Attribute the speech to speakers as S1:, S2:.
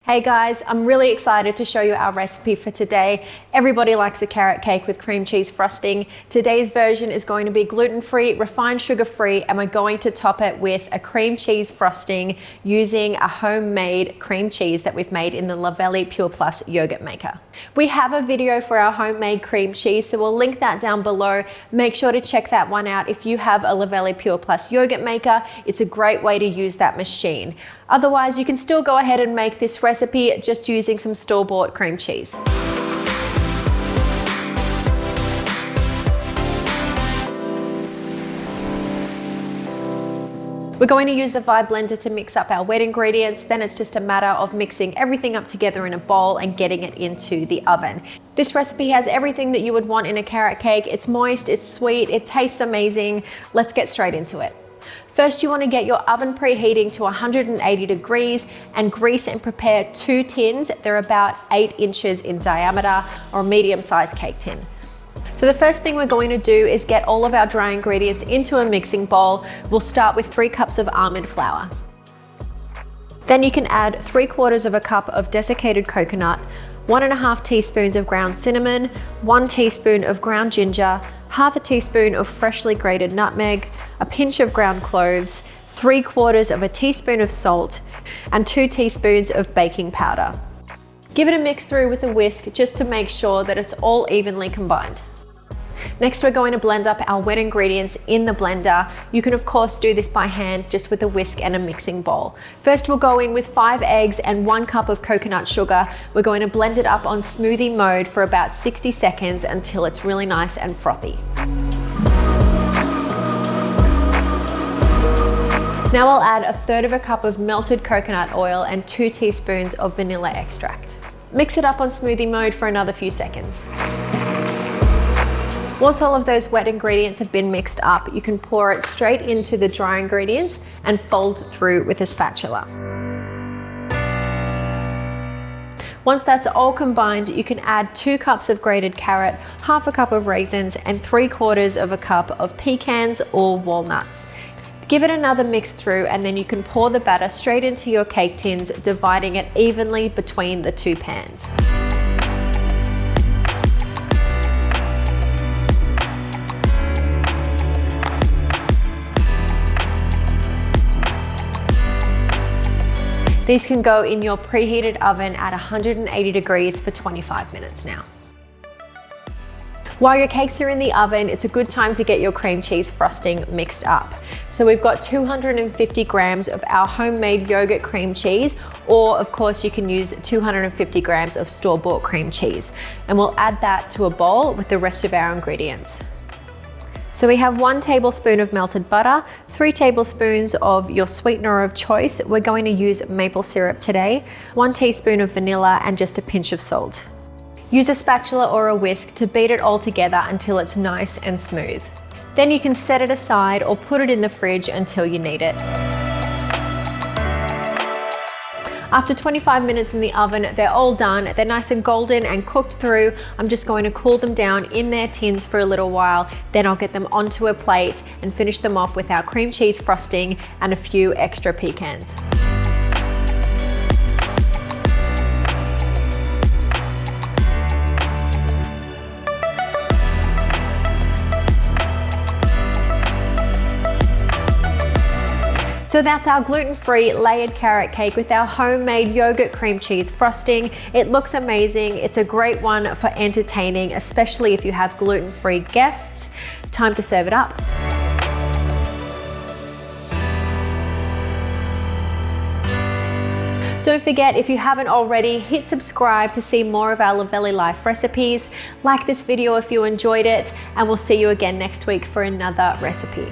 S1: Hey guys, I'm really excited to show you our recipe for today. Everybody likes a carrot cake with cream cheese frosting. Today's version is going to be gluten-free, refined sugar-free, and we're going to top it with a cream cheese frosting using a homemade cream cheese that we've made in the Luvele Pure Plus yogurt maker. We have a video for our homemade cream cheese, so we'll link that down below. Make sure to check that one out. If you have a Luvele Pure Plus yogurt maker, it's a great way to use that machine. Otherwise, you can still go ahead and make this recipe just using some store-bought cream cheese. We're going to use the Vibe blender to mix up our wet ingredients. Then it's just a matter of mixing everything up together in a bowl and getting it into the oven. This recipe has everything that you would want in a carrot cake. It's moist, it's sweet, it tastes amazing. Let's get straight into it. First, you want to get your oven preheating to 180 degrees and grease and prepare 2 tins. They're about 8 inches in diameter, or a medium-sized cake tin. So the first thing we're going to do is get all of our dry ingredients into a mixing bowl. We'll start with 3 cups of almond flour. Then you can add 3/4 cup of desiccated coconut, 1.5 teaspoons of ground cinnamon, 1 teaspoon of ground ginger, 1/2 teaspoon of freshly grated nutmeg, a pinch of ground cloves, 3/4 teaspoon of salt, and 2 teaspoons of baking powder. Give it a mix through with a whisk just to make sure that it's all evenly combined. Next, we're going to blend up our wet ingredients in the blender. You can of course do this by hand, just with a whisk and a mixing bowl. First, we'll go in with 5 eggs and 1 cup of coconut sugar. We're going to blend it up on smoothie mode for about 60 seconds until it's really nice and frothy. Now I'll add 1/3 cup of melted coconut oil and 2 teaspoons of vanilla extract. Mix it up on smoothie mode for another few seconds. Once all of those wet ingredients have been mixed up, you can pour it straight into the dry ingredients and fold through with a spatula. Once that's all combined, you can add 2 cups of grated carrot, 1/2 cup of raisins, and 3/4 cup of pecans or walnuts. Give it another mix through, and then you can pour the batter straight into your cake tins, dividing it evenly between the 2 pans. These can go in your preheated oven at 180 degrees for 25 minutes now. While your cakes are in the oven, it's a good time to get your cream cheese frosting mixed up. So we've got 250 grams of our homemade yogurt cream cheese, or of course you can use 250 grams of store-bought cream cheese. And we'll add that to a bowl with the rest of our ingredients. So we have 1 tablespoon of melted butter, 3 tablespoons of your sweetener of choice. We're going to use maple syrup today, 1 teaspoon of vanilla, and just a pinch of salt. Use a spatula or a whisk to beat it all together until it's nice and smooth. Then you can set it aside or put it in the fridge until you need it. After 25 minutes in the oven, they're all done. They're nice and golden and cooked through. I'm just going to cool them down in their tins for a little while. Then I'll get them onto a plate and finish them off with our cream cheese frosting and a few extra pecans. So that's our gluten-free layered carrot cake with our homemade yogurt cream cheese frosting. It looks amazing. It's a great one for entertaining, especially if you have gluten-free guests. Time to serve it up. Don't forget, if you haven't already, hit subscribe to see more of our Luvele Life recipes. Like this video if you enjoyed it, and we'll see you again next week for another recipe.